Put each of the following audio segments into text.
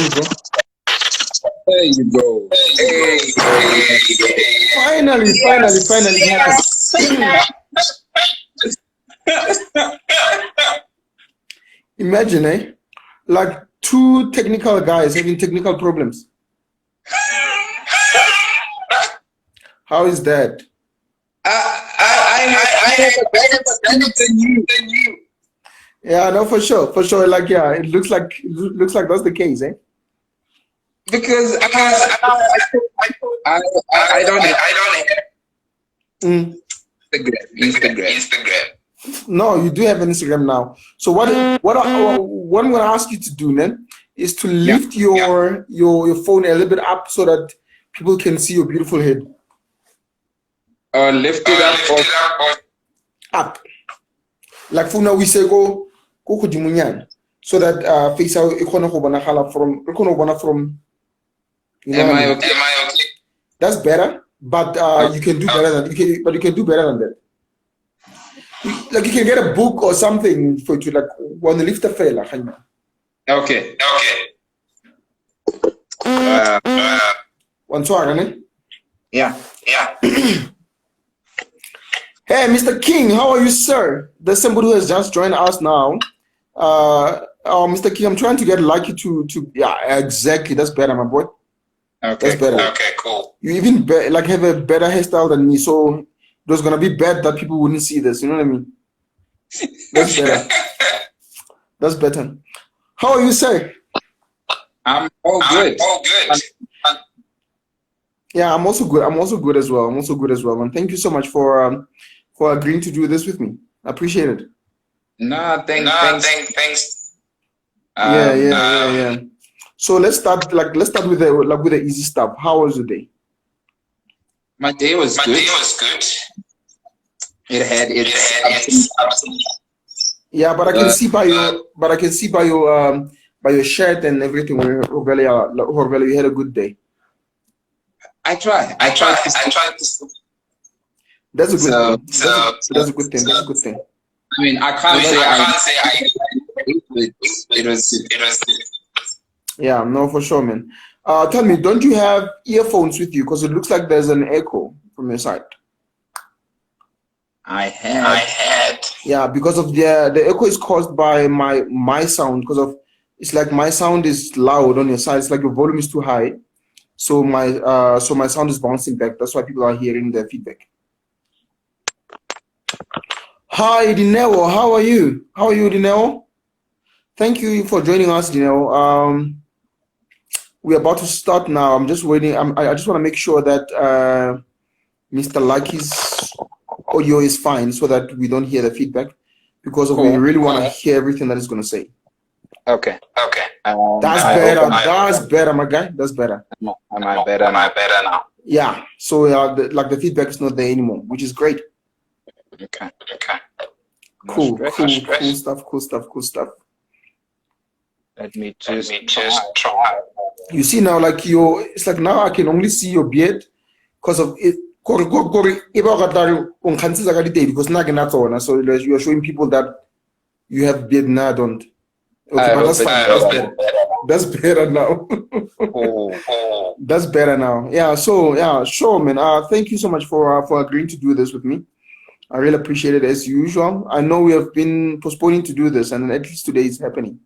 bro. There you go. Hey. Finally, it happened. Imagine, like two technical guys having technical problems. How is that? I have a better than you. Yeah, no, for sure. Like, yeah, it looks like that's the case, Because I don't have Instagram. No, you do have an Instagram now. So what I'm going to ask you to do then is to lift your phone a little bit up so that people can see your beautiful head. Lift it up. Like for now we say go kudimunyan, so that face out from you know. Am I okay? That's better, but you can do better than you can do better than that. Like you can get a book or something for you to like when the lift fail. Okay. One swag, Yeah. Hey, Mr. King, how are you, sir? There's somebody who has just joined us now. Mr. King, I'm trying to get Lucky to yeah, exactly. That's better, my boy. Okay. That's better. Okay, cool. You even like have a better hairstyle than me, so it was gonna be bad that people wouldn't see this. You know what I mean? That's better. That's better. How are you, sir? I'm all good. Yeah, I'm also good. I'm also good as well. And thank you so much for agreeing to do this with me. I appreciate it. Thanks. Yeah. So let's start with the easy stuff. How was your day? My day was good. It had its yeah, but I can see by your shirt and everything. Horvela, you had a good day. I tried to. That's a good thing. That's a good thing. I mean, I can't say it was. Yeah, no, for sure, man. Tell me, don't you have earphones with you? Because it looks like there's an echo from your side. I had. Yeah, because of the echo is caused by my sound. Because of it's like my sound is loud on your side. It's like your volume is too high. So my sound is bouncing back. That's why people are hearing the feedback. Hi, Dineo. How are you? Dineo? Thank you for joining us, Dineo. We're about to start now. I'm just waiting. I just want to make sure that Mr. Lucky's audio is fine so that we don't hear the feedback because we really want to hear everything that he's going to say. Okay. That's better, my guy. That's better. Am I better now? Yeah. So the feedback is not there anymore, which is great. Okay. Cool stuff. Let me just try. You see now, like it's like now I can only see your beard because of it. Because now so you're showing people that you have beard now. Don't. Okay, but that's fine. That's better now. That's better now. Yeah. So yeah, sure, man. Thank you so much for agreeing to do this with me. I really appreciate it as usual. I know we have been postponing to do this, and at least today it's happening.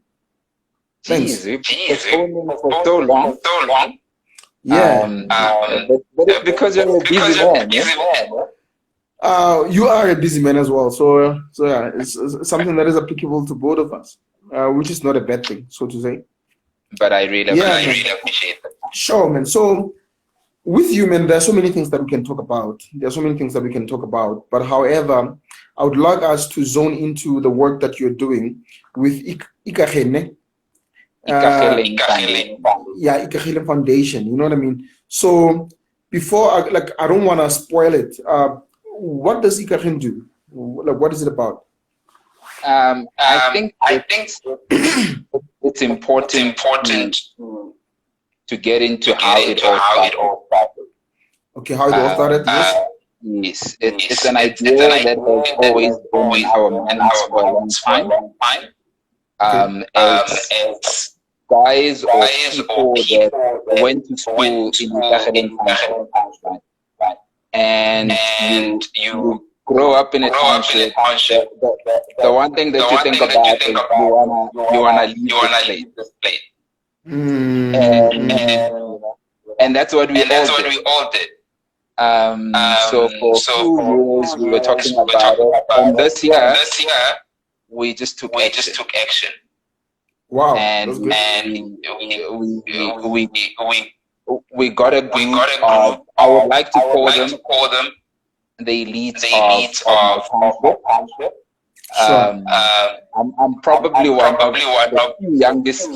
Thanks. Postponing for so long. Yeah. But because you're a busy man. You are a busy man as well. So yeah, it's something that is applicable to both of us, which is not a bad thing, so to say. But I really appreciate it. Sure, man. So with you, man, there are so many things that we can talk about. But however, I would like us to zone into the work that you're doing with Ikageleng. Ikageleng Foundation. You know what I mean? So before I don't want to spoil it. What does Ikageleng do? Like, what is it about? I think it's important to get into how it all started. Okay, how it all started? Yes, it's an idea that has always been in our minds for a long time. guys or people that went to school in Ikageleng Foundation, right? And you grow up in a township. The one thing that you think about is you wanna leave this place. And that's what we all did. So for a few years we were talking about it, and this year we just took action. Wow! And we got a group of, I would like to call them the elites of the township. I'm probably one of the few youngest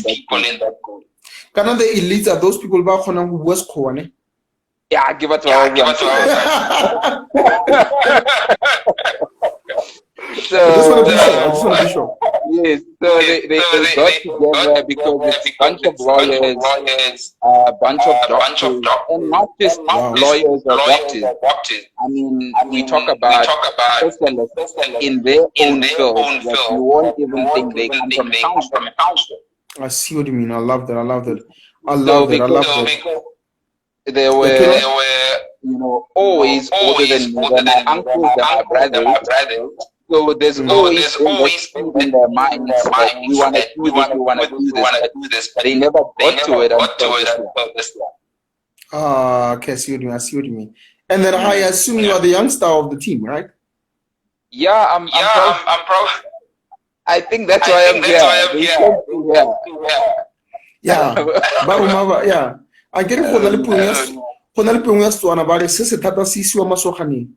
people in that group. Kind of the elites are those people who was corny. Yeah, give it to all. So I just want to be sure. Yes, so they got together because it's a bunch of lawyers, a bunch of doctors, and not just lawyers or doctors. I mean, we talk about specialists in their own field that you won't even think they come from a township. I see what you mean. I love that. There were, always older than me. They're my uncles, they're my brothers. So there's always in their minds that we want to do this, but they never got to it until this year. Okay, I see what you mean. And then I assume you are the youngster of the team, right? Yeah, I'm proud. I think that's why I'm here. Yeah, but yeah. I get it for the Lipungas to another sister Tata Sisu Masokani.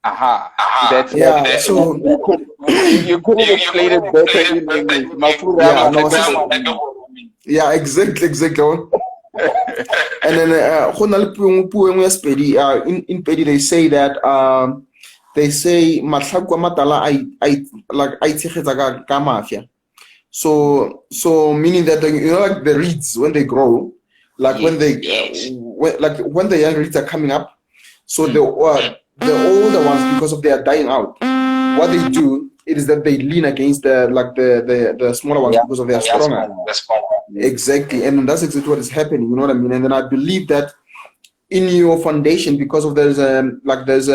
That's so you could have explained it better. Yeah, exactly. And then in Pedi they say that Matlakwa Matala I mafia. So meaning that like the reeds when they grow, like when the young reeds are coming up, so the older ones, because of their dying out, what they do is that they lean against the smaller ones because of their stronger. Exactly, and that's exactly what is happening. You know what I mean? And then I believe that in your foundation, because of there's a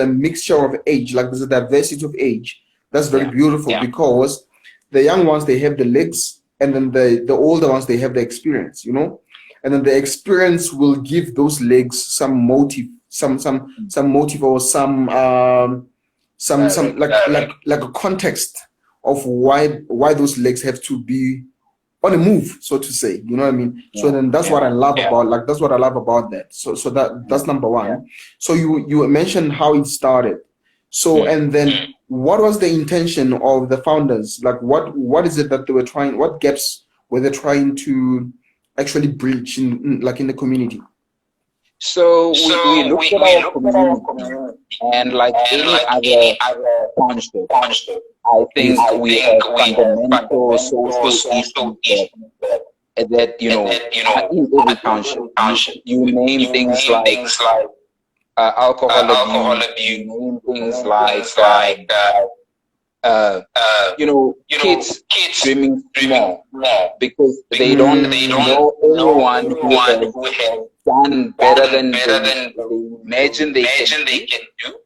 mixture of age, like there's a diversity of age. That's very beautiful because the young ones, they have the legs, and then the older ones, they have the experience. You know, and then the experience will give those legs some motive. Some motive or some like a context of why those legs have to be on a move, so to say. You know what I mean? So then that's what I love about that. So that's number one. So you mentioned how it started. So and then what was the intention of the founders? Like what is it that they were trying? What gaps were they trying to actually bridge in the community? So we looked at our community, and like any other township, I think we have fundamental social issues that in every township. You name things like alcohol abuse. You name things like kids dreaming small because they don't know anyone who has done better than they imagine they can do.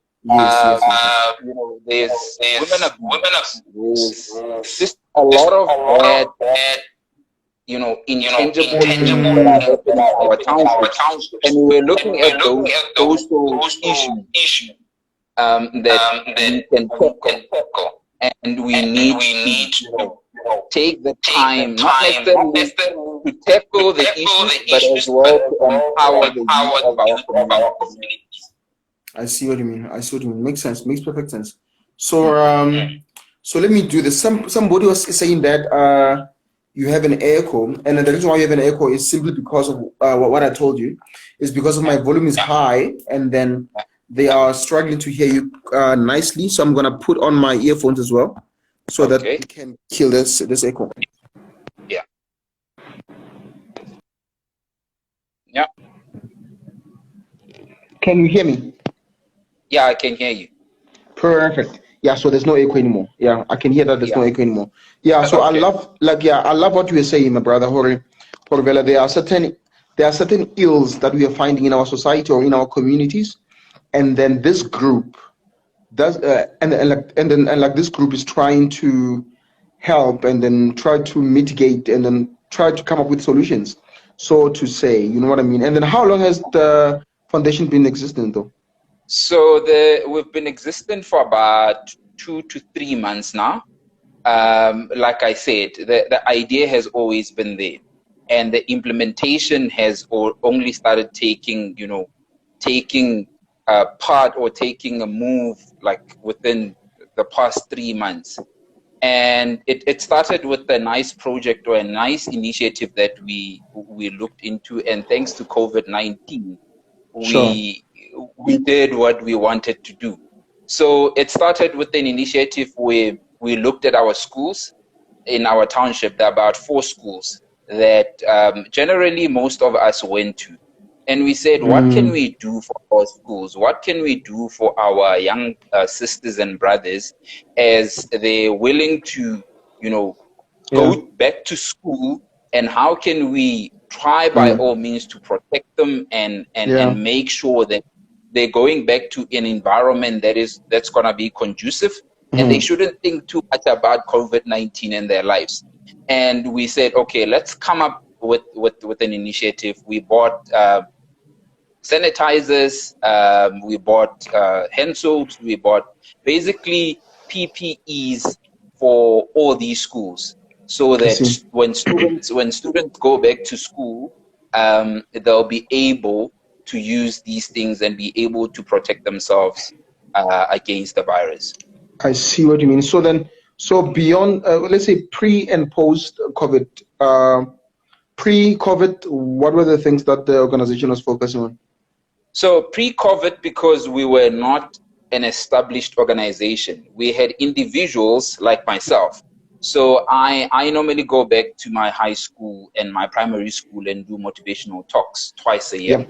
There's women abuse. There's just a lot of bad, intangible things that are happening in our township. And we're looking at those issues that we can tackle. And we need to take the time, not necessarily to tackle the issues, but as well to empower the youth of our community. I see what you mean. Makes sense. Makes perfect sense. So so let me do this. Somebody was saying that you have an echo, and the reason why you have an echo is simply because of what I told you. Is because of my volume is high, and then they are struggling to hear you nicely. So I'm gonna put on my earphones as well, so that we can kill this echo. Yeah. Can you hear me? Yeah, I can hear you. Perfect. Yeah, so there's no echo anymore. Yeah, I can hear that there's no echo anymore. Yeah, so Okay. I love what you were saying, my brother Horvela. There are certain ills that we are finding in our society or in our communities, and then this group does, and then this group is trying to help and then try to mitigate and then try to come up with solutions, so to say. You know what I mean? And then how long has the foundation been existing, though? So we've been existing for about 2 to 3 months now. Like I said, the idea has always been there, and the implementation has only started taking part or taking a move like within the past 3 months. And it started with a nice project or a nice initiative that we looked into, and thanks to COVID-19, we did what we wanted to do. So it started with an initiative where we looked at our schools in our township. There are about 4 schools that generally most of us went to. And we said, what can we do for our schools? What can we do for our young sisters and brothers as they're willing to, go back to school? And how can we try by all means to protect them and make sure that they're going back to an environment that's going to be conducive, and they shouldn't think too much about COVID-19 in their lives. And we said, okay, let's come up with an initiative. We bought sanitizers, we bought hand soaps, we bought basically PPEs for all these schools, so that when students go back to school, they'll be able to use these things and be able to protect themselves against the virus. I see what you mean. So beyond, let's say pre and post COVID, pre-COVID, what were the things that the organization was focusing on? So pre-COVID, because we were not an established organization, we had individuals like myself. So I normally go back to my high school and my primary school and do motivational talks twice a year. Yeah.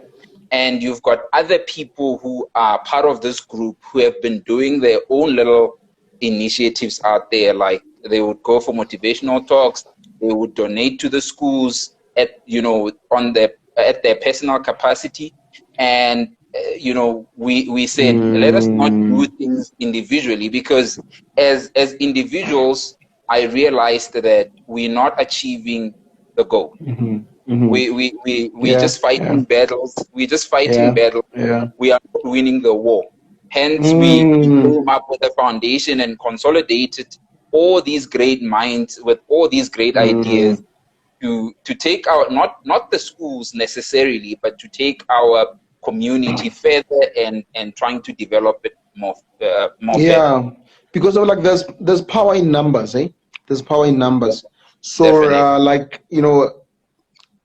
And you've got other people who are part of this group who have been doing their own little initiatives out there. Like they would go for motivational talks, they would donate to the schools at their personal capacity. And we said, let us not do things individually, because as individuals, I realized that we're not achieving the goal. We're just fighting battles. We're just fighting battles. Yeah. We are not winning the war. Hence, we came up with a foundation and consolidated all these great minds with all these great ideas to take our not the schools necessarily, but to take our community further and trying to develop it more. Better. Because of there's power in numbers, eh? There's power in numbers. So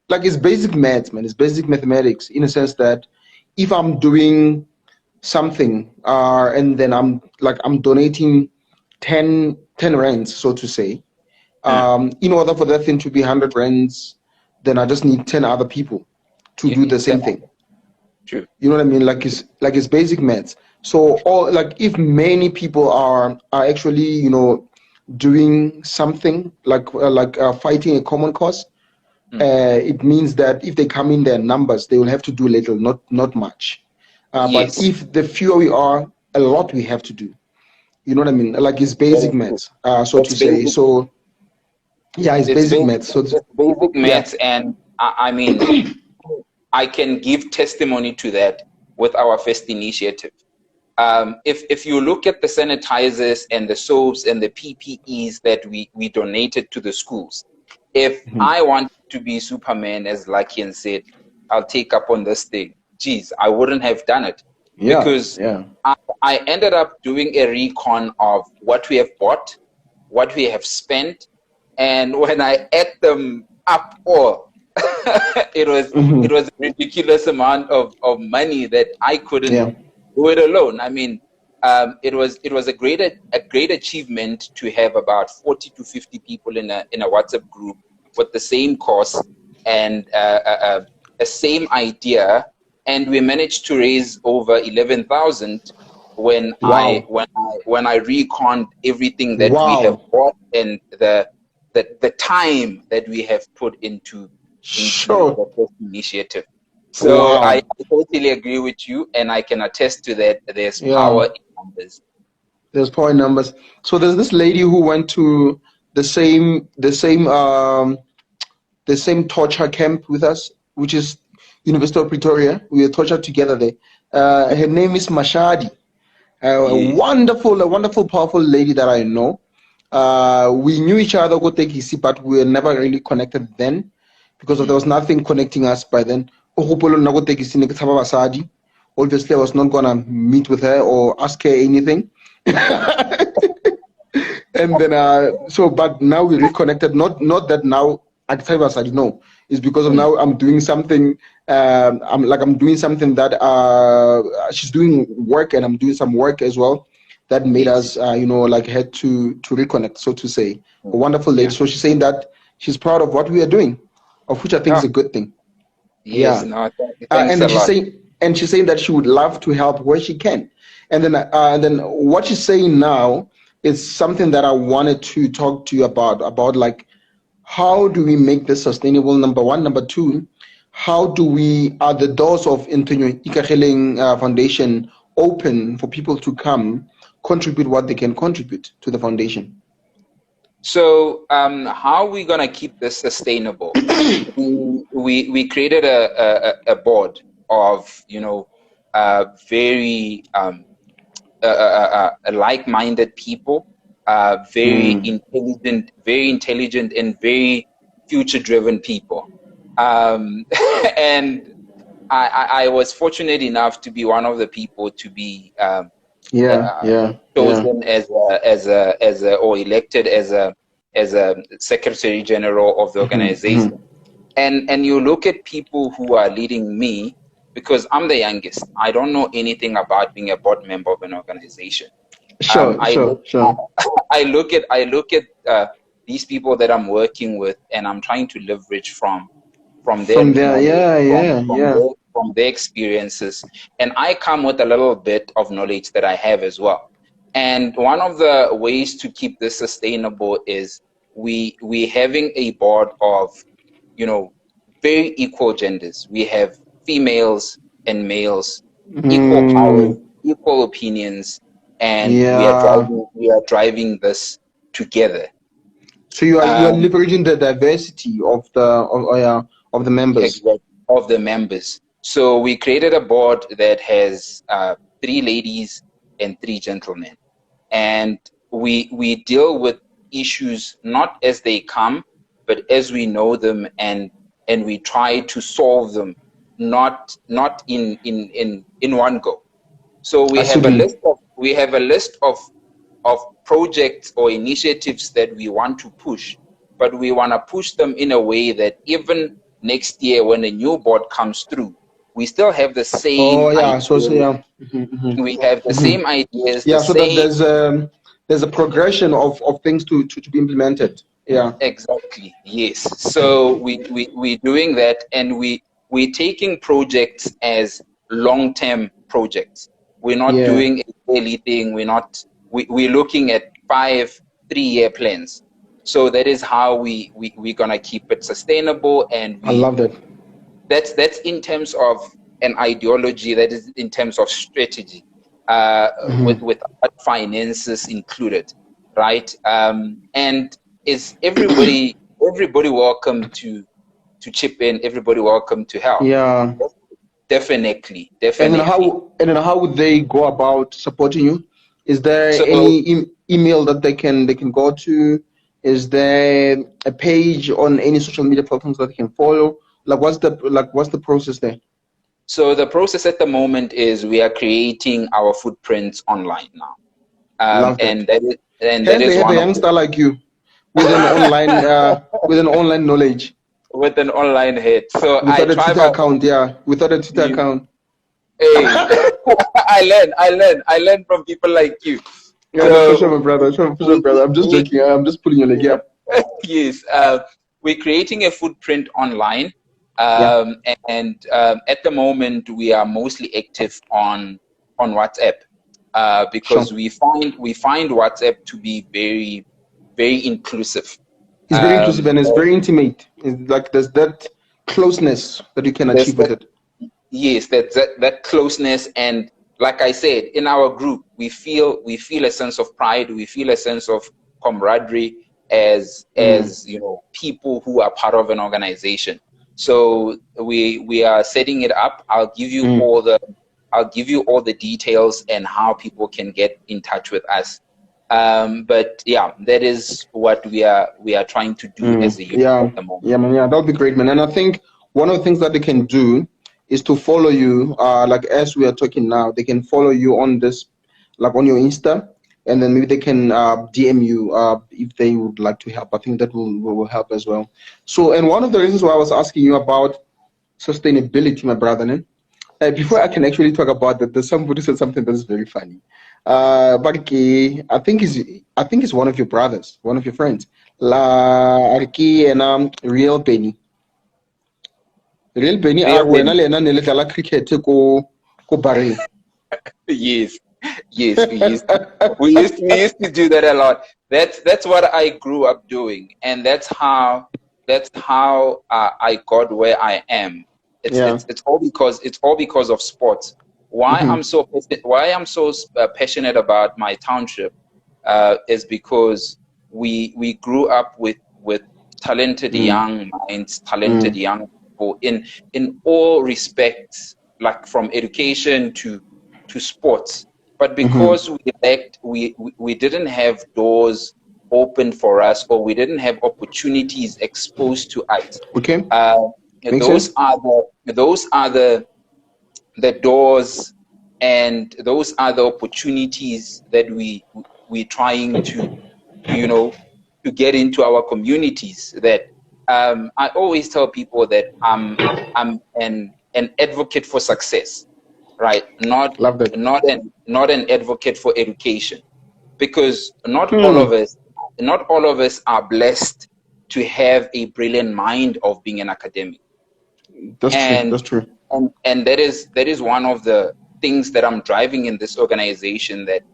it's basic maths, man. It's basic mathematics in a sense that if I'm doing something and then I'm donating 10 rands, so to say, in order for that thing to be 100 rands, then I just need 10 other people to do the same thing. True. You know what I mean? It's basic maths. So if many people are actually doing something fighting a common cause, it means that if they come in their numbers, they will have to do little, not much. But if the fewer we are, a lot we have to do. You know what I mean? It's basic maths, so to say. So it's basic maths. So it's basic maths, and I mean, I can give testimony to that with our first initiative. If you look at the sanitizers and the soaps and the PPEs that we donated to the schools, if I want to be Superman, as Lucky said, I'll take up on this thing. Geez, I wouldn't have done it. Because I ended up doing a recon of what we have bought, what we have spent, and when I add them up all, it was a ridiculous amount of money that I couldn't do it alone. I mean, it was a great achievement to have about 40 to 50 people in a WhatsApp group with the same cause and a same idea, and we managed to raise over 11,000 when Wow. when I reconned everything that Wow. we have bought and the time that we have put into Sure. this initiative. So Wow. I totally agree with you, and I can attest to that. There's Yeah. power in numbers. There's power in numbers. So there's this lady who went to the same torture camp with us, which is University of Pretoria. We were tortured together there. Her name is Mashadi. A wonderful, powerful lady that I know. We knew each other, but we were never really connected then because there was nothing connecting us by then. Obviously, I was not gonna meet with her or ask her anything. And then but now we reconnected. Not that now at Cyber no. It's because of now I'm doing something. I'm doing something that she's doing work and I'm doing some work as well. That made us had to reconnect, so to say. A wonderful lady. So she's saying that she's proud of what we are doing, of which I think is a good thing. Yes, Yeah. no, thanks And a lot. she's saying that she would love to help where she can. And then what she's saying now is something that I wanted to talk to you about like how do we make this sustainable, number one. Number two, how do we are the doors of Ikageleng Foundation open for people to come contribute what they can contribute to the foundation? So how are we gonna keep this sustainable? we created a board of very like-minded people, very intelligent and very future-driven people. And I was fortunate enough to be one of the people to be chosen as or elected as a secretary general of the organization. And you look at people who are leading me, because I'm the youngest. I don't know anything about being a board member of an organization. I look at these people that I'm working with, and I'm trying to leverage from their experiences, and I come with a little bit of knowledge that I have as well. And one of the ways to keep this sustainable is we having a board of very equal genders. We have females and males, equal power, equal opinions, and we are driving this together. So you are leveraging the diversity of the members. Of the members. So we created a board that has 3 ladies and 3 gentlemen, and we deal with issues not as they come, but as we know them, and we try to solve them, not in one go. So we have a list of projects or initiatives that we want to push, but we want to push them in a way that even next year when a new board comes through, we still have the same ideas. We have the same ideas. That there's a progression of things to be implemented. Yeah, exactly. Yes. So we're doing that, and we're taking projects as long-term projects. We're not doing a daily thing. We're looking at 5 3-year plans. So that is how we're gonna keep it sustainable. And I love that. That's in terms of an ideology. That is in terms of strategy, with finances included, right? And is everybody welcome to chip in? Everybody welcome to help? Yeah, definitely. And then how would they go about supporting you? Is there any email that they can go to? Is there a page on any social media platforms that they can follow? What's the process there? So the process at the moment is we are creating our footprints online now, and that is one of a youngster like you with an online knowledge, with an online head. So without a Twitter account, without a Twitter account. Hey, I learn from people like you. Yeah, so, for sure, my brother. I'm just joking. I'm just pulling your leg. Yeah. Yes. We're creating a footprint online, and at the moment we are mostly active on WhatsApp. because we find WhatsApp to be very, very inclusive. It's very inclusive and it's very intimate. It's like there's that closeness that you can achieve with it. Yes, that closeness, and like I said, in our group, we feel a sense of pride, we feel a sense of camaraderie as you know, people who are part of an organization. So we are setting it up. I'll give you all the details and how people can get in touch with us. But yeah, that is what we are trying to do as a unit at the moment. Yeah, man, yeah, that'll be great, man. And I think one of the things that they can do is to follow you, like as we are talking now, they can follow you on this, like on your Insta, and then maybe they can DM you if they would like to help. I think that will help as well. So, and one of the reasons why I was asking you about sustainability, my brother, before I can actually talk about that, there's somebody said something that is very funny. But I think it's one of your brothers, one of your friends. Arki and Real Benny. Real Benny wena lena ne le dlala cricket ko Bahrain. Yes, we used to do that a lot. That's what I grew up doing, and that's how I got where I am. It's all because of sports. Why I'm so passionate about my township is because we grew up with talented young minds, talented young people in all respects, like from education to sports. But because we didn't have doors open for us, or we didn't have opportunities exposed to us. Okay. Those are the doors, and those are the opportunities that we're trying to, you know, to get into our communities. That I always tell people that I'm an advocate for success, right? Not an advocate for education, because not all of us are blessed to have a brilliant mind of being an academic. That's true. And that is one of the things that I'm driving in this organization, that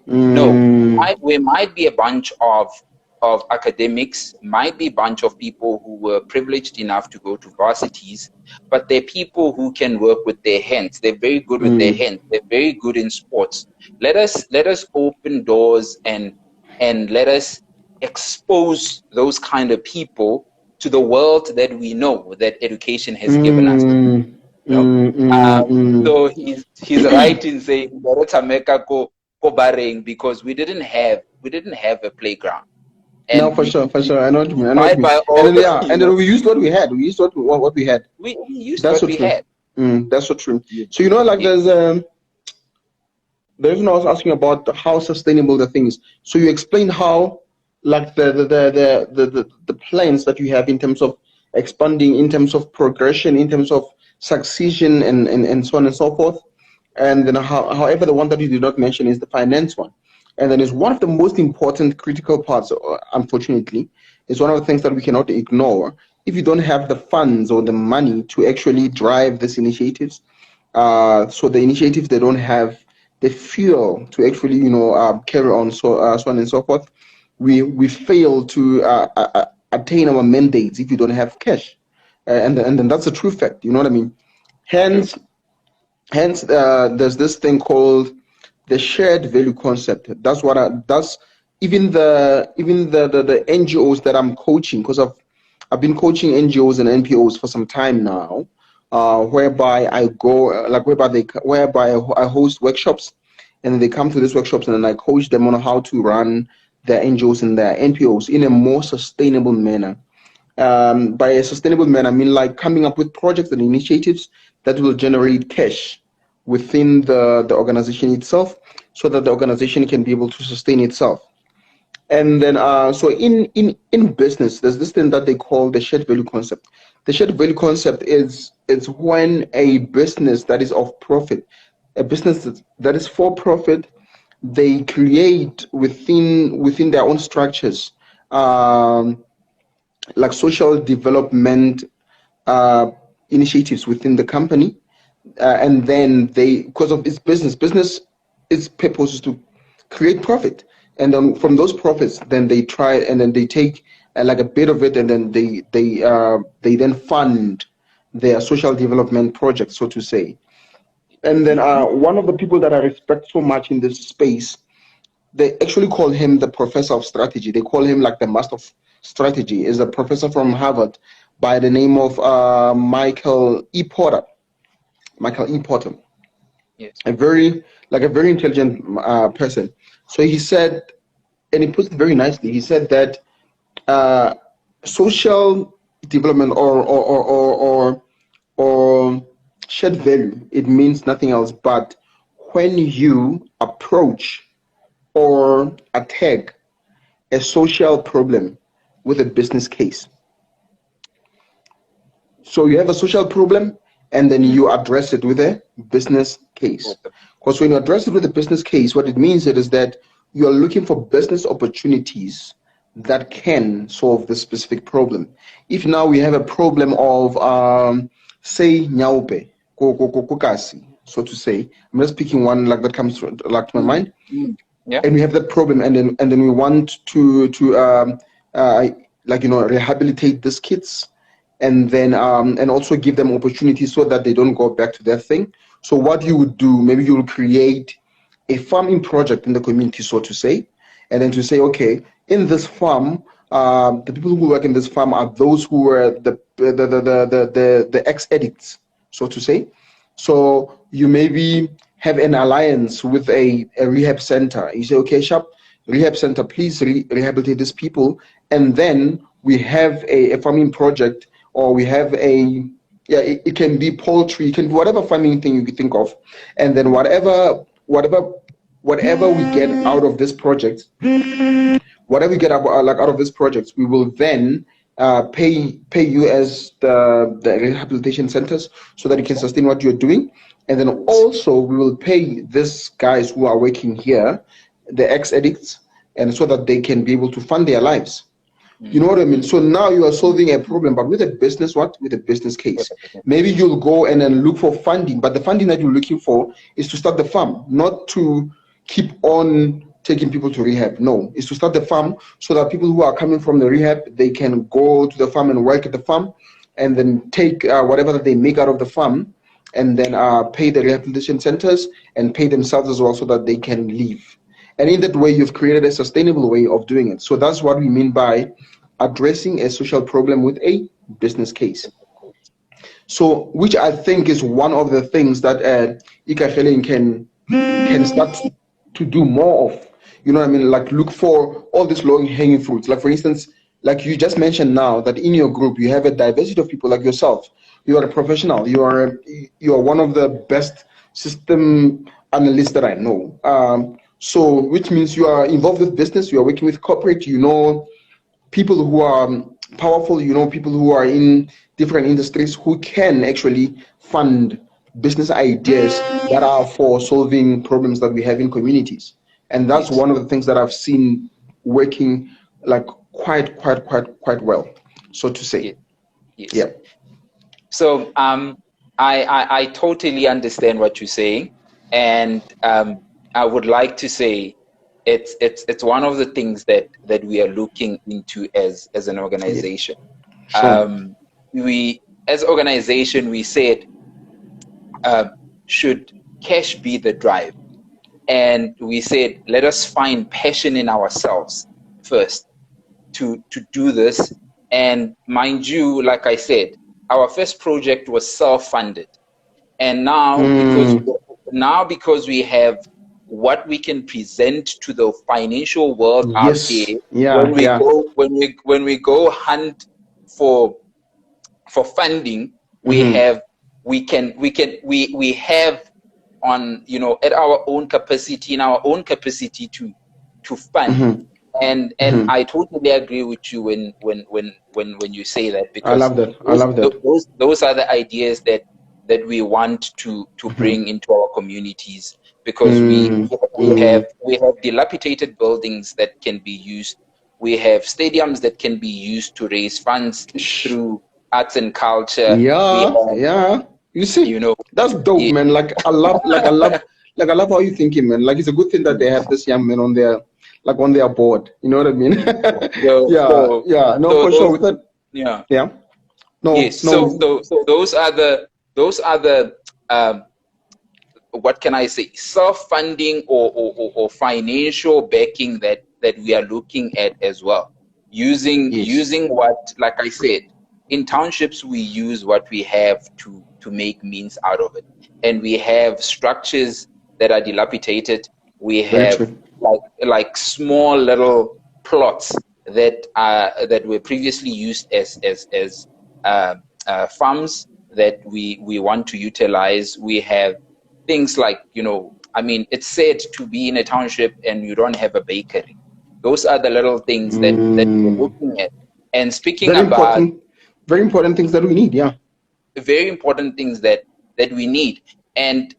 we might be a bunch of academics, might be a bunch of people who were privileged enough to go to varsities, but they're people who can work with their hands. They're very good with their hands. They're very good in sports. Let us open doors and let us expose those kind of people to the world that we know that education has given us. So he's right in saying because we didn't have a playground. And no, for sure. I know what you mean. And then we used what we had. We used what we had. We used what we had. That's so true. So, you know, like there's the reason I was asking about how sustainable the thing is. So you explained how, like the plans that you have in terms of expanding, in terms of progression, in terms of succession, and so on and so forth. And then however, the one that you did not mention is the finance one. And then is one of the most important critical parts, unfortunately, is one of the things that we cannot ignore. If you don't have the funds or the money to actually drive these initiatives, so the initiatives, they don't have the fuel to actually, you know, carry on, so on and so forth. We fail to attain our mandates if you don't have cash, and then that's a true fact. You know what I mean? Hence, there's this thing called the shared value concept. That's even the NGOs that I'm coaching, because I've been coaching NGOs and NPOs for some time now, whereby I go, like whereby I host workshops, and then they come to these workshops, and then I coach them on how to run their NGOs and their NPOs in a more sustainable manner. By a sustainable manner, I mean like coming up with projects and initiatives that will generate cash within the organization itself, so that the organization can be able to sustain itself. And then, so in business, there's this thing that they call the shared value concept. The shared value concept is when a business that is of profit, a business that is for profit, they create within their own structures, like social development initiatives within the company, and then they, because of its business, its purpose is to create profit. And then from those profits, then they try and then they take like a bit of it, and then they then fund their social development project, so to say. And then one of the people that I respect so much in this space, they actually call him the professor of strategy. They call him like the master of strategy. Is a professor from Harvard by the name of Michael E. Porter. Michael E. Porter. Yes. A very intelligent person. So he said, and he puts it very nicely. He said that social development or shared value, it means nothing else but when you approach or attack a social problem with a business case. So you have a social problem, and then you address it with a business case. Because when you address it with a business case, what it means is that you are looking for business opportunities that can solve this specific problem. If now we have a problem of, say, nyaupe, kokasi, so to say, I'm just picking one like that comes to my mind. Yeah. And we have that problem, and then we want to rehabilitate these kids, and then and also give them opportunities so that they don't go back to that thing. So what you would do, maybe you will create a farming project in the community, so to say, and then to say, okay, in this farm, the people who work in this farm are those who were the ex-addicts, so to say. So you maybe have an alliance with a rehab center. You say, okay, Sharp, rehab center, please rehabilitate these people. And then we have a farming project, or we have it can be poultry, it can be whatever farming thing you can think of. And then whatever we get out of this project, whatever we get out of this project, we will then pay you as the rehabilitation centers so that you can sustain what you're doing. And then also we will pay these guys who are working here, the ex-addicts, and so that they can be able to fund their lives. You know what I mean? So now you are solving a problem, but with a business, with a business case. Maybe you'll go and then look for funding, but the funding that you're looking for is to start the farm, not to keep on taking people to rehab. No, it's to start the farm so that people who are coming from the rehab, they can go to the farm and work at the farm, and then take whatever that they make out of the farm, and then pay the rehabilitation centers and pay themselves as well so that they can leave. And in that way, you've created a sustainable way of doing it. So that's what we mean by addressing a social problem with a business case. So, which I think is one of the things that Ikageleng can start to do more of. You know what I mean? Like, look for all these low-hanging fruits. Like, for instance, like you just mentioned now, that in your group you have a diversity of people like yourself. You are a professional. You are one of the best system analysts that I know. So, which means you are involved with business. You are working with corporate. You know people who are powerful. You know people who are in different industries who can actually fund business ideas that are for solving problems that we have in communities. And that's one of the things that I've seen working like quite well, so to say. Yes. Yeah. So I totally understand what you're saying, and I would like to say it's one of the things that we are looking into as an organization. Yeah. Sure. We as organization, we said should cash be the drive, and we said let us find passion in ourselves first to do this. And mind you, like I said, our first project was self-funded, and now because we have what we can present to the financial world out there, when we go hunt for funding, we have on, you know, at our own capacity, in our own capacity to fund. And I totally agree with you when you say that, because I love that. Those are the ideas that we want to bring into our communities, because we have dilapidated buildings that can be used. We have stadiums that can be used to raise funds through arts and culture. Yeah. You see, you know, that's dope, man. Like I love like I love how you're thinking, man. Like it's a good thing that they have this young man on their board. You know what I mean? Yeah. No, for sure. With that, yeah. No, yes. no. So those are the what can I say? Self-funding or financial backing that we are looking at as well. Using what, like I said, in townships we use what we have to make means out of it, and we have structures that are dilapidated. We have like small little plots that were previously used as farms that we want to utilize. We have things like, I mean, it's said to be in a township and you don't have a bakery. Those are the little things that we're looking at. And speaking very important things that we need, very important things that we need. And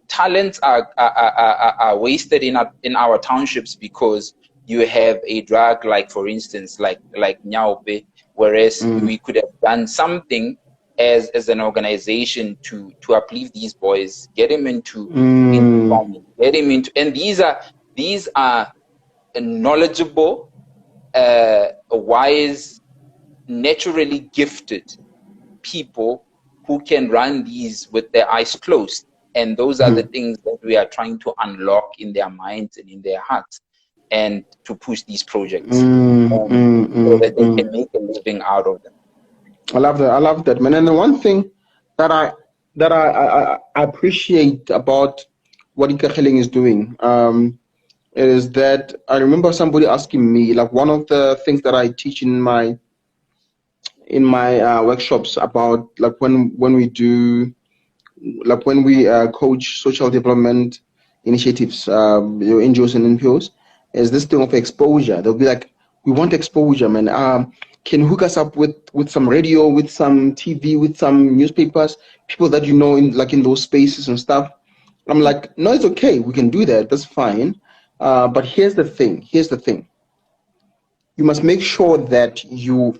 talents are wasted in our townships because you have a drug like, for instance, like Nyaope, whereas we could have done something as an organization to uplift these boys, get them into farming, get them into, and these are knowledgeable, wise, naturally gifted people who can run these with their eyes closed. And those are the things that we are trying to unlock in their minds and in their hearts, and to push these projects so that they can make a living out of them. I love that, man. And the one thing that I appreciate about what Ikageleng is doing is that I remember somebody asking me, like, one of the things that I teach in my workshops about, like, when we coach social development initiatives, NGOs and NPOs, is this thing of exposure. They'll be like, we want exposure, man. Can you hook us up with some radio, with some TV, with some newspapers, people that in those spaces and stuff? I'm like, no, it's okay. We can do that. That's fine. But here's the thing. You must make sure that you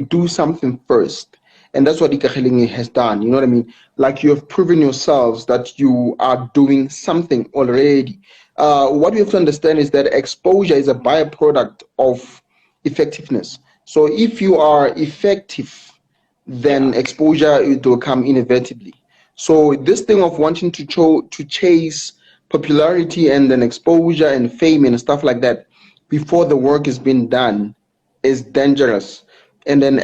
do something first. And that's what Ikageleng has done. You know what I mean? Like, you have proven yourselves that you are doing something already. What we have to understand is that exposure is a byproduct of effectiveness. So if you are effective, then exposure will come inevitably. So this thing of wanting to chase popularity and then exposure and fame and stuff like that before the work has been done is dangerous. And then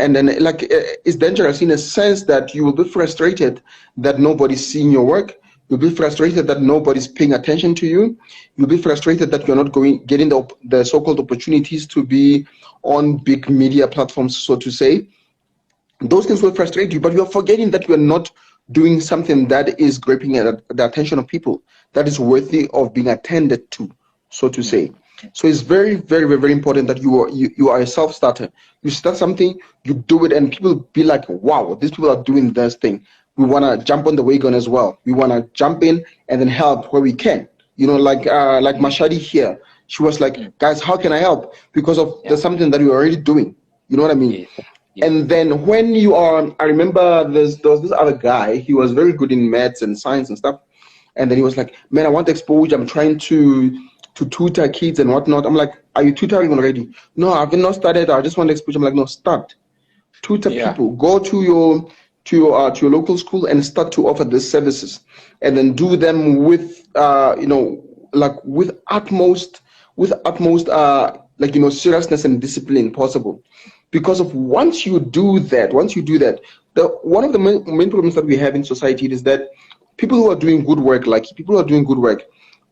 like, it's dangerous in a sense that you will be frustrated that nobody's seeing your work. You'll be frustrated that nobody's paying attention to you. You'll be frustrated that you're not getting the so-called opportunities to be on big media platforms, so to say. Those things will frustrate you, but you're forgetting that you're not doing something that is grabbing the attention of people, that is worthy of being attended to, so to say. So it's very, very, very, very important that you are a self-starter. You start something, you do it, and people be like, wow, these people are doing this thing. We want to jump on the wagon as well. We want to jump in and then help where we can. Like Mashadi here, she was like, guys, how can I help? Because of there's something that you're already doing. You know what I mean? Yeah. And then when you are, I remember there was this other guy. He was very good in maths and science and stuff. And then he was like, man, I want exposure. I'm trying to tutor kids and whatnot. I'm like, are you tutoring already? No, I've not started. I just want exposure. I'm like, no, start. Tutor people. Go to your local school and start to offer these services, and then do them with with utmost seriousness and discipline possible. Because of once you do that, one of the main problems that we have in society is that people who are doing good work,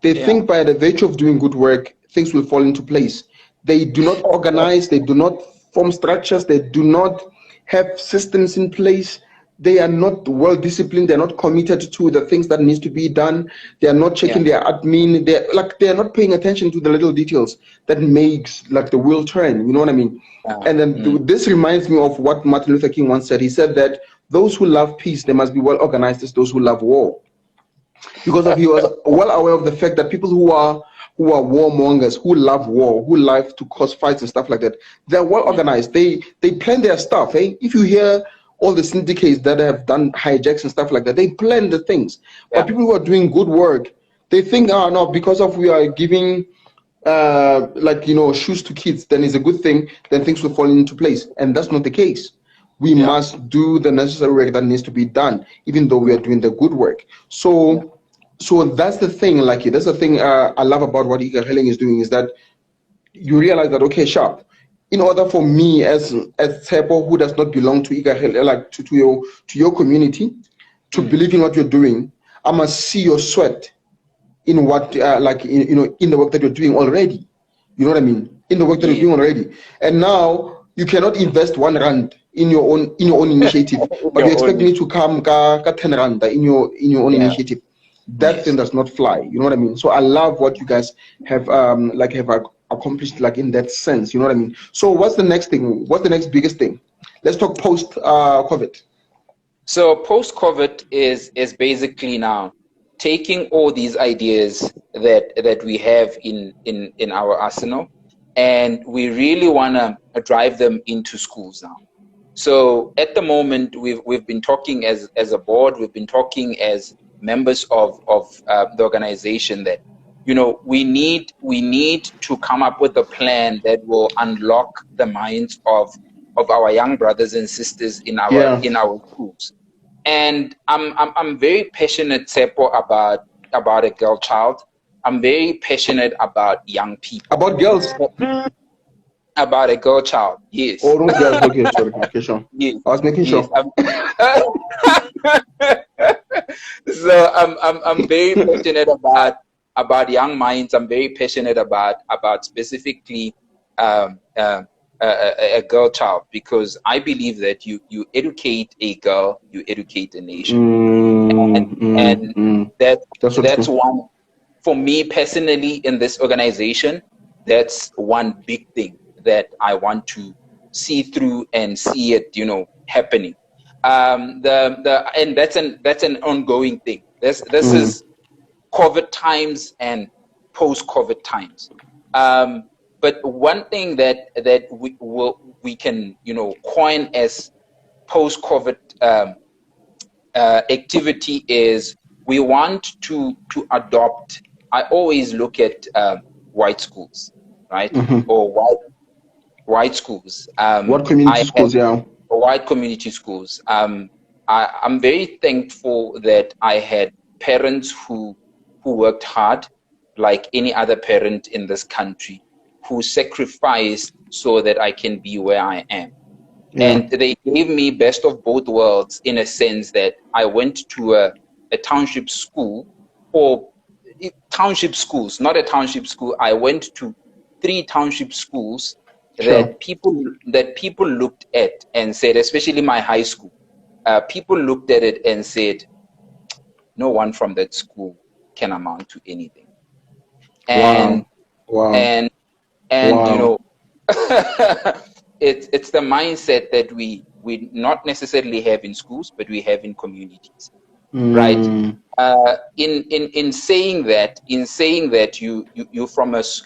they think by the virtue of doing good work, things will fall into place. They do not organize, they do not form structures, they do not have systems in place. They are not well disciplined. They're not committed to the things that needs to be done. They are not checking their admin. They're not paying attention to the little details that makes the wheel turn. You know what I mean? And then this reminds me of what Martin Luther King once said. He said that those who love peace, they must be well organized as those who love war. Because he was well aware of the fact that people who are warmongers, who love war, who like to cause fights and stuff like that, they're well organized. They plan their stuff. If you hear all the syndicates that have done hijacks and stuff like that, they plan the things. But people who are doing good work, They think, oh no, because of we are giving like, you know, shoes to kids, then it's a good thing, then things will fall into place. And that's not the case. We must do the necessary work that needs to be done, even though we are doing the good work. So that's the thing, like, that's the thing I love about what Ikageleng is doing, is that you realize that, okay, sharp, in order for me as Tsepo, who does not belong to Ikageleng, like to your community, to believe in what you're doing, I must see your sweat in what in the work that you're doing already. You know what I mean? In the work that you're doing already. And now you cannot invest 1 rand in your own initiative, but you expect me to come ka 10 rand in your own initiative. That thing does not fly. You know what I mean? So I love what you guys have accomplished, like, in that sense. You know what I mean? So what's the next thing? What's the next biggest thing? Let's talk post COVID. So post COVID is basically now taking all these ideas that we have in our arsenal, and we really want to drive them into schools now. So at the moment, we've been talking as a board, we've been talking as members of the organization that, you know, we need to come up with a plan that will unlock the minds of our young brothers and sisters in our schools. And I'm very passionate, Tsepo, about a girl child. I'm very passionate about young people. About girls? About a girl child, yes. Oh, no, girls. Okay, sorry. Okay, sure. Yes. I was making sure. So I'm very passionate about young minds. I'm very passionate about specifically a girl child, because I believe that you educate a girl, you educate a nation. And that's one, for me personally, in this organization, that's one big thing that I want to see through and see it, you know, happening. And that's an ongoing thing. This is COVID times and post-COVID times. But one thing that we can, you know, coin as post-COVID activity is we want to adopt. I always look at white schools, right? Or white schools. What community schools? Yeah. White community schools. I'm very thankful that I had parents who worked hard, like any other parent in this country, who sacrificed so that I can be where I am. Yeah. And they gave me best of both worlds, in a sense that I went to a township school, or township schools, not a township school. I went to 3 township schools that people looked at and said, especially my high school, people looked at it and said, no one from that school can amount to anything. And you know, it's the mindset that we not necessarily have in schools, but we have in communities, right? In saying that,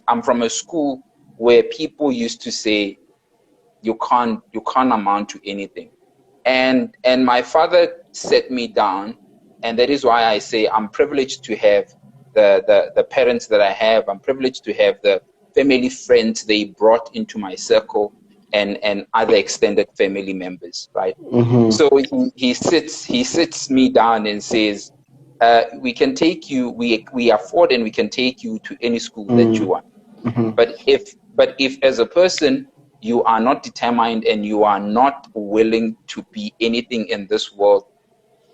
I'm from a school where people used to say, you can't amount to anything, and my father set me down, and that is why I say I'm privileged to have the parents that I have. I'm privileged to have the family friends they brought into my circle, and other extended family members, right? So he sits me down and says, we can take you, we afford, and we can take you to any school that you want. But if as a person you are not determined and you are not willing to be anything in this world,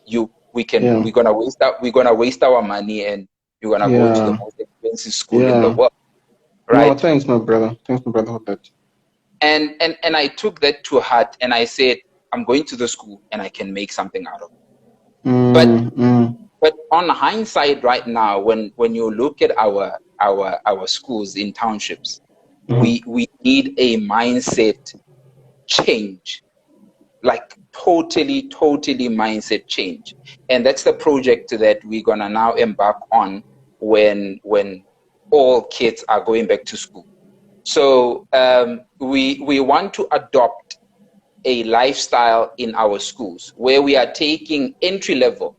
we're gonna waste our money, and you're gonna go to the most expensive school in the world. Right. No, thanks, my brother. Thanks, my brother, for that. And I took that to heart, and I said, I'm going to the school and I can make something out of it. But on hindsight right now, when you look at our schools in townships, we need a mindset change, like totally mindset change. And that's the project that we're gonna now embark on when all kids are going back to school. So we want to adopt a lifestyle in our schools where we are taking entry level,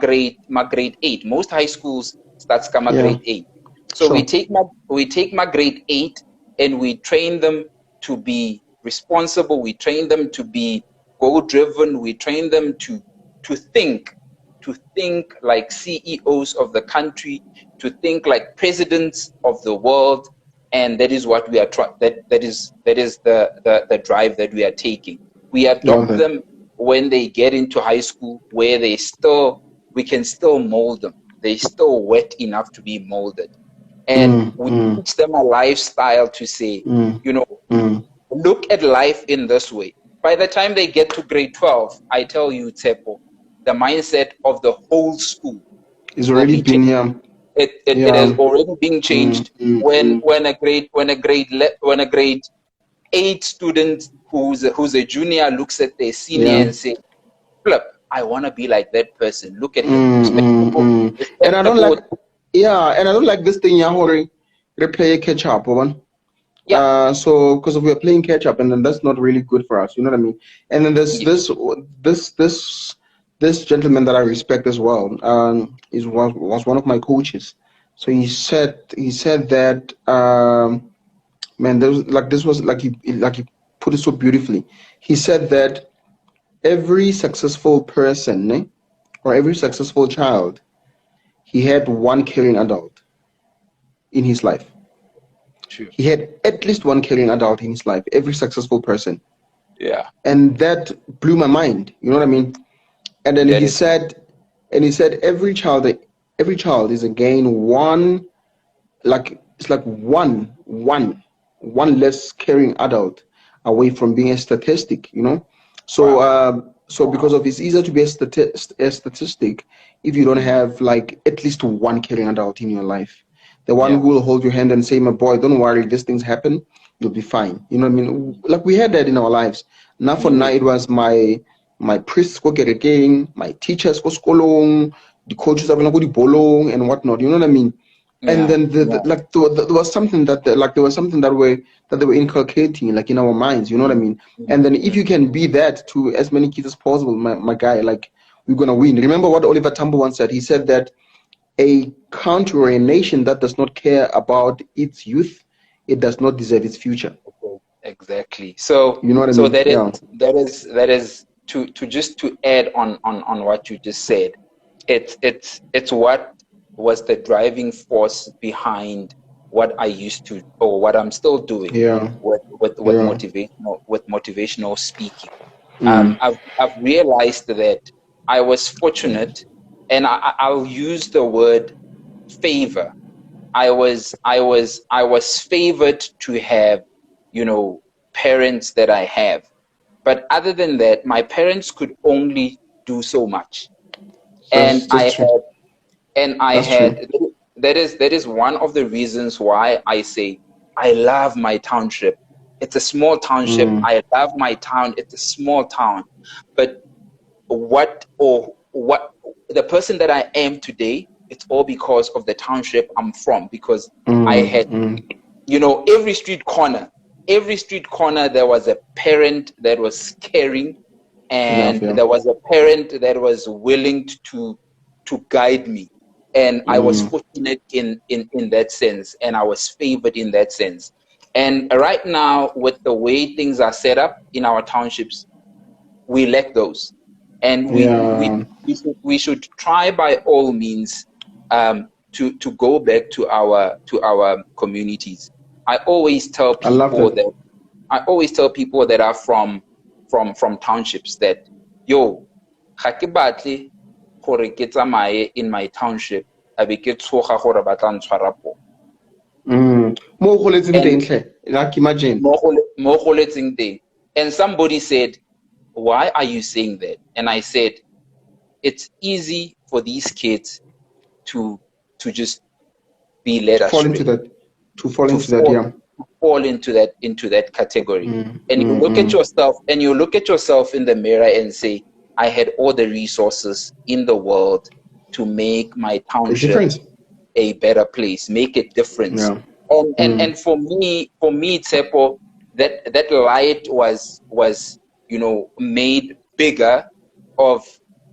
grade 8. Most high schools starts kama grade 8. So we take my grade 8 and we train them to be responsible. We train them to be goal-driven. We train them to think like CEOs of the country, to think like presidents of the world, and that is what we are that is the drive that we are taking. We adopt them when they get into high school, where we can still mold them. They're still wet enough to be molded. And we teach them a lifestyle to say, look at life in this way. By the time they get to grade 12, I tell you, Tsepo, the mindset of the whole school is already been here. It has already been changed. When a grade 8 student who's a junior looks at their senior and say, "Flip, I want to be like that person. Look at him." And I don't like this thing. We play catch up, one. So because we are playing catch up, and then that's not really good for us. You know what I mean? And then there's this gentleman that I respect as well. Was one of my coaches. So he said that man, this was like he put it so beautifully. He said that every successful person or every successful child, he had one caring adult in his life. True. He had at least one caring adult in his life, every successful person. Yeah. And that blew my mind. You know what I mean? And then he said every child is again one less caring adult away from being a statistic, you know. So so because of it's easier to be a statistic if you don't have like at least one caring adult in your life. The one who will hold your hand and say, "My boy, don't worry, these things happen, you'll be fine." You know what I mean? Like we had that in our lives. Now for now it was my priests go get again, my teachers go skolong, the coaches are go bolong and whatnot. You know what I mean? And then there was something that they were inculcating like in our minds. You know what I mean? And then if you can be that to as many kids as possible, my guy, like we're gonna win. Remember what Oliver Tambo once said? He said that a country or a nation that does not care about its youth, it does not deserve its future. Exactly. So you know what I mean? That is to add on what you just said. It's what was the driving force behind what I used to, or what I'm still doing with motivational speaking. I've realized that I was fortunate, and I'll use the word favor. I was favored to have, parents that I have. But other than that, my parents could only do so much. That is one of the reasons why I say I love my township. It's a small township. I love my town. It's a small town. But what the person that I am today, it's all because of the township I'm from, because I had, every street corner there was a parent that was caring, and there was a parent that was willing to guide me. And I was fortunate in that sense, and I was favored in that sense. And right now, with the way things are set up in our townships, we lack those. And we should try by all means to go back to our communities. I always tell people that are from townships that, yo, ga ke batle gore ke tsamaye in my township a be ke tshoga gore ba tla ntshwara po. Mo go letseng teng, like imagine. Mo go letseng teng. And somebody said, "Why are you saying that?" And I said, it's easy for these kids to just be led astray. To fall into that category. And you look at yourself in the mirror and say, I had all the resources in the world to make my township a better place, make a difference. And for me, Tsepo, that light was made bigger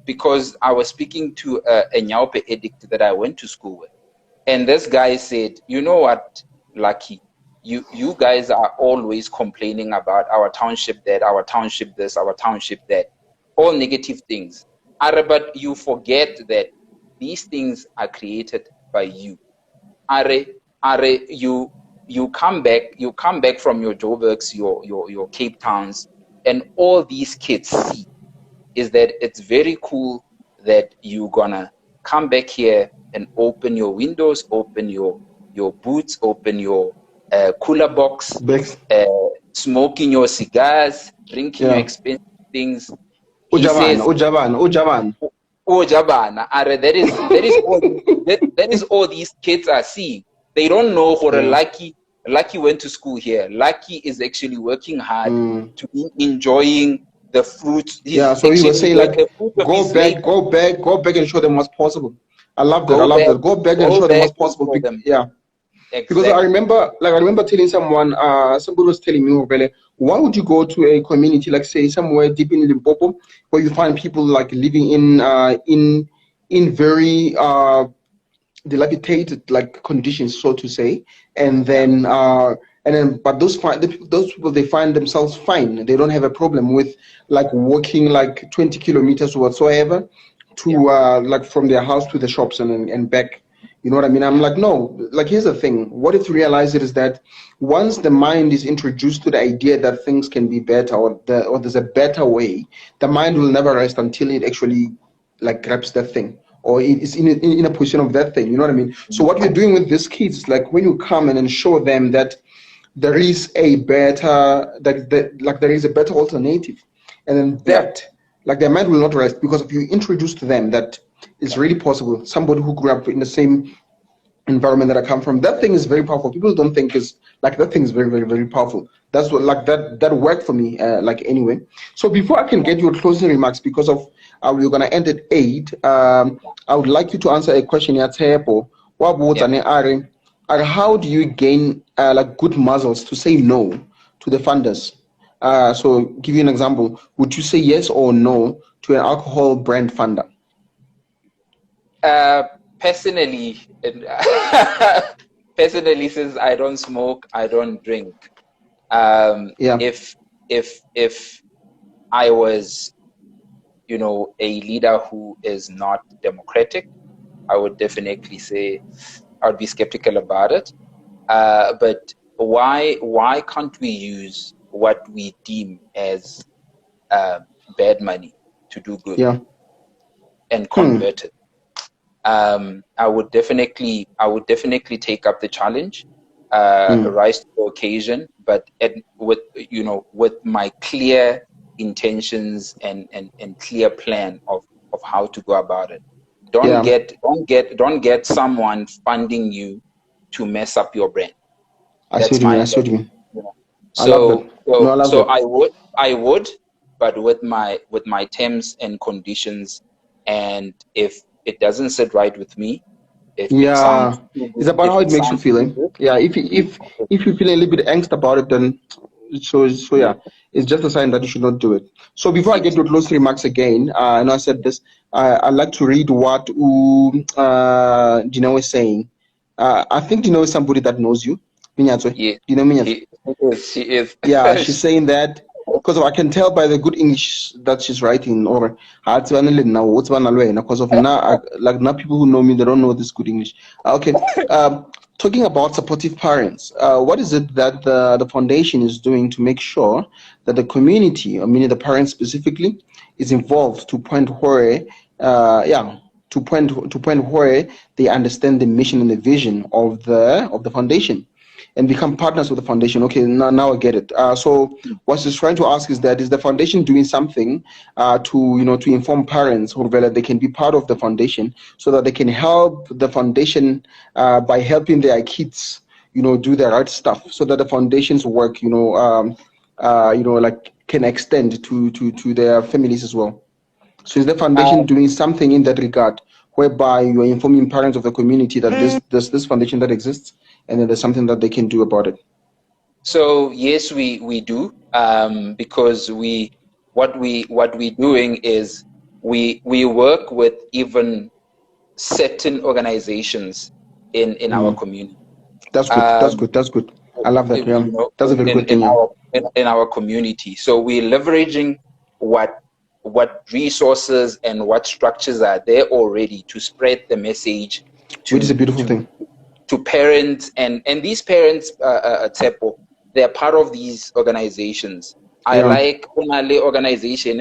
because I was speaking to a Nyaupe addict that I went to school with. And this guy said, you know what, Lucky, you guys are always complaining about our township that, our township this, our township that, all negative things. But you forget that these things are created by you. You come back from your Joburgs, your Cape Towns, and all these kids see is that it's very cool that you're gonna come back here and open your windows, open your boots, open your cooler box, smoking your cigars, drinking your expensive things. Ujabana. That is all these kids are seeing. They don't know what Lucky went to school here. Lucky is actually working hard to be enjoying the fruits. So he was saying, like, go back and show them what's possible. I love that. Go back and show them what's possible. Yeah. Exactly. Because I remember telling someone, somebody was telling me, why would you go to a community, like say somewhere deep in Limpopo, where you find people like living in very dilapidated like conditions, so to say, but those people, they find themselves fine. They don't have a problem with like walking like 20 kilometers or whatsoever to like from their house to the shops and back. You know what I mean? I'm like, no, like, here's the thing. What if you realize it is that once the mind is introduced to the idea that things can be better or there's a better way, the mind will never rest until it actually like grabs that thing or it is in a position of that thing. You know what I mean? So what you're doing with these kids, like when you come and show them that there is a better, there is a better alternative, and then like their mind will not rest, because if you introduce to them that it's really possible, somebody who grew up in the same environment that I come from, that thing is very powerful. People don't think is like, that thing is very, very, very powerful. That's what, like, that worked for me, like, anyway. So before I can get your closing remarks, because of we're gonna end at 8, I would like you to answer a question here. How do you gain like good muscles to say no to the funders? So give you an example. Would you say yes or no to an alcohol brand funder? Personally, since I don't smoke, I don't drink. If I was, you know, a leader who is not democratic, I would definitely say I would be skeptical about it. But why can't we use what we deem as bad money to do good and convert it? I would definitely take up the challenge, rise to the occasion, but with my clear intentions and clear plan of how to go about it. Don't get someone funding you to mess up your brand. I see what you mean. So I would, but with my terms and conditions, and if it doesn't sit right with me, it's about how it makes you feel. If you feel a little bit angst about it, then so it's just a sign that you should not do it. So before I get to close remarks again, and I said this, I'd like to read what Dino is saying. I think Dino is somebody that knows you. Minyatso. Yeah. You know Minyatso? She is. Yeah, she's saying that because I can tell by the good English that she's writing. Or because of now people who know me, they don't know this good English. Okay. Talking about supportive parents, what is it that the foundation is doing to make sure that the community, I mean the parents specifically, is involved to point where, to point where they understand the mission and the vision of the foundation, and become partners with the foundation? Okay, now I get it. So what she's trying to ask is that, is the foundation doing something to inform parents who they can be part of the foundation, so that they can help the foundation by helping their kids, do the right stuff, so that the foundation's work, like can extend to their families as well. So is the foundation doing something in that regard, whereby you are informing parents of the community that there's this foundation that exists, and then there's something that they can do about it? So yes, we do, because what we're doing is we work with even certain organizations in our community. That's good. That's good. That's good. I love that. Yeah. That's a very good thing. In our community. So we're leveraging what resources and what structures are there already to spread the message to, which is a beautiful thing, to parents, and these parents, Tsepo, they're part of these organizations. I like organization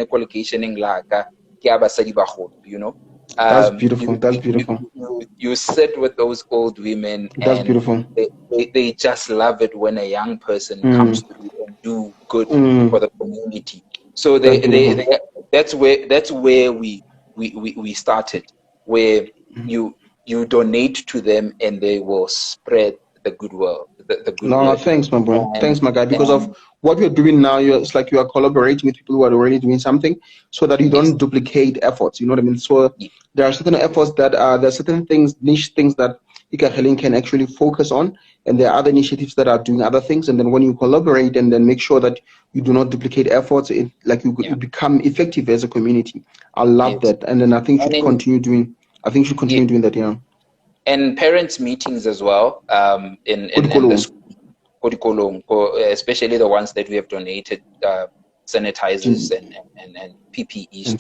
you know. That's beautiful. That's beautiful. You sit with those old women, that's and beautiful. They just love it when a young person comes through and do good for the community. So that's where we started, where you donate to them and they will spread the goodwill. No, thanks, my bro. Thanks, my guy. Because of what we're doing now, it's like you are collaborating with people who are already doing something, so that you don't duplicate efforts. You know what I mean? So there are certain efforts that there are certain things, niche things that Ikageleng can actually focus on, and there are other initiatives that are doing other things. And then when you collaborate and then make sure that you do not duplicate efforts, you become effective as a community. I love that, and then I think should continue doing. I think should continue doing that. Yeah. And parents' meetings as well. In the school, especially the ones that we have donated, sanitizers and PPEs.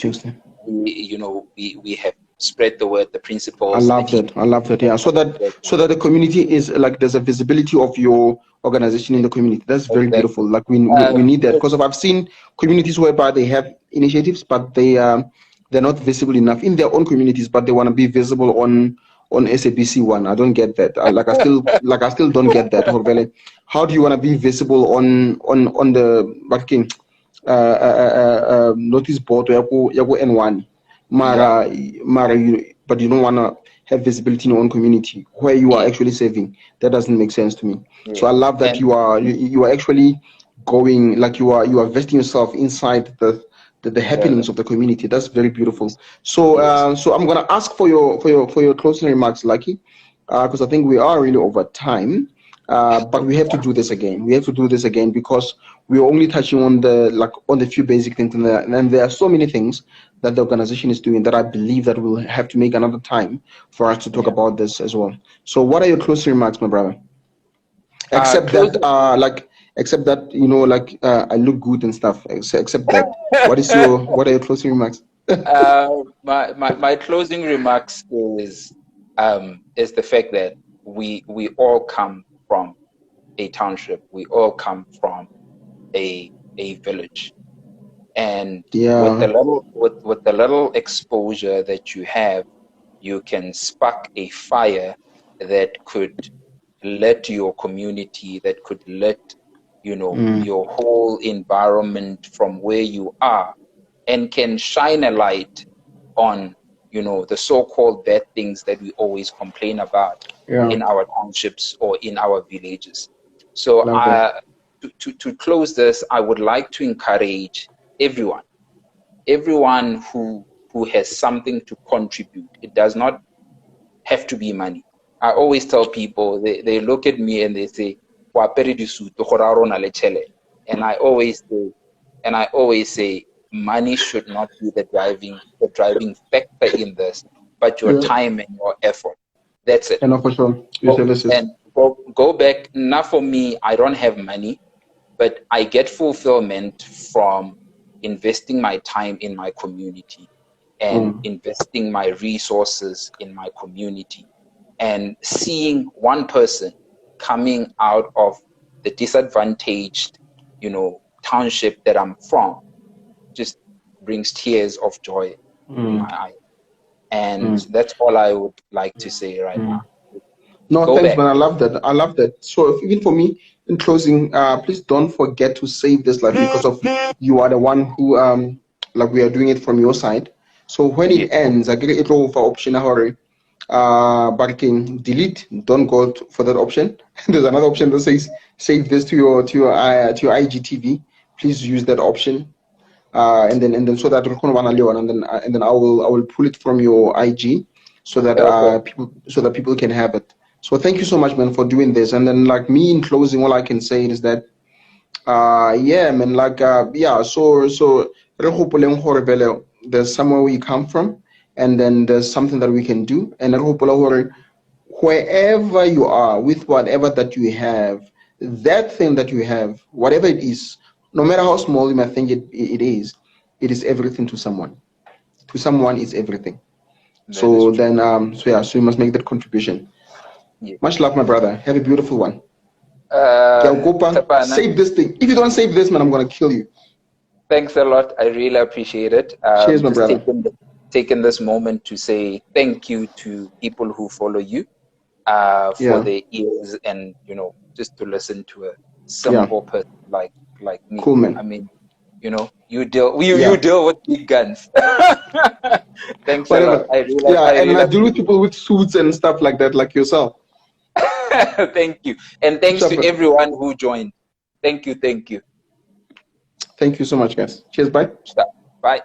We have spread the word, the principles. I love that. Yeah. So that the community is like, there's a visibility of your organization in the community. That's very beautiful. Like we need that, because I've seen communities whereby they have initiatives, but they're not visible enough in their own communities, but they want to be visible on SABC one. I don't get that. I still don't get that. How do you want to be visible on the notice board N1? But you don't want to have visibility in your own community where you are actually saving. That doesn't make sense to me. So I love that you are actually going, like you are vesting yourself inside the happenings of the community. That's very beautiful. So so I'm gonna ask for your closing remarks, Lucky, because I think we are really over time. But we have to do this again. We have to do this again because we're only touching on the few basic things, and there are so many things that the organization is doing that I believe that we'll have to make another time for us to talk about this as well. So what are your closing remarks, my brother? Except that I look good and stuff. Except that, what are your closing remarks? My closing remarks is the fact that we all come from a township. We all come from a village, and with the little exposure that you have, you can spark a fire that could let your community, that could let your whole environment from where you are, and can shine a light on the so-called bad things that we always complain about in our townships or in our villages. So to close this, I would like to encourage everyone who has something to contribute. It does not have to be money. I always tell people, they look at me and they say, and I always say, money should not be the driving factor in this, but your time and your effort. That's it. And for sure. Go back. Now for me, I don't have money, but I get fulfillment from investing my time in my community and investing my resources in my community, and seeing one person coming out of the disadvantaged, township that I'm from, just brings tears of joy in my eyes. And that's all I would like to say right now. No, thanks, man. I love that. So even for me, in closing, please don't forget to save this life, because of you are the one who we are doing it from your side. So when it ends, I get it over option delete. Don't go for that option. There's another option that says save this to your IGTV. Please use that option. And then so that and then I will pull it from your IG so that people can have it. So thank you so much, man, for doing this. And then me in closing, all I can say is that so there's somewhere we come from, and then there's something that we can do, and wherever you are, with whatever that you have, that thing that you have, whatever it is, no matter how small you might think it is everything to someone. To someone, it's everything. So then, so you must make that contribution. Yeah. Much love, my brother. Have a beautiful one. Tapana, save this thing. If you don't save this, man, I'm gonna kill you. Thanks a lot. I really appreciate it. Cheers, my brother. Taking this moment to say thank you to people who follow you for their ears and, you know, just to listen to a simple person like me. Cool, man. I mean, you know, you deal with big guns. Thanks a lot. I deal with people with suits and stuff like that, like yourself. Thank you. And thanks to everyone who joined. Thank you. Thank you so much, guys. Cheers, bye. Bye.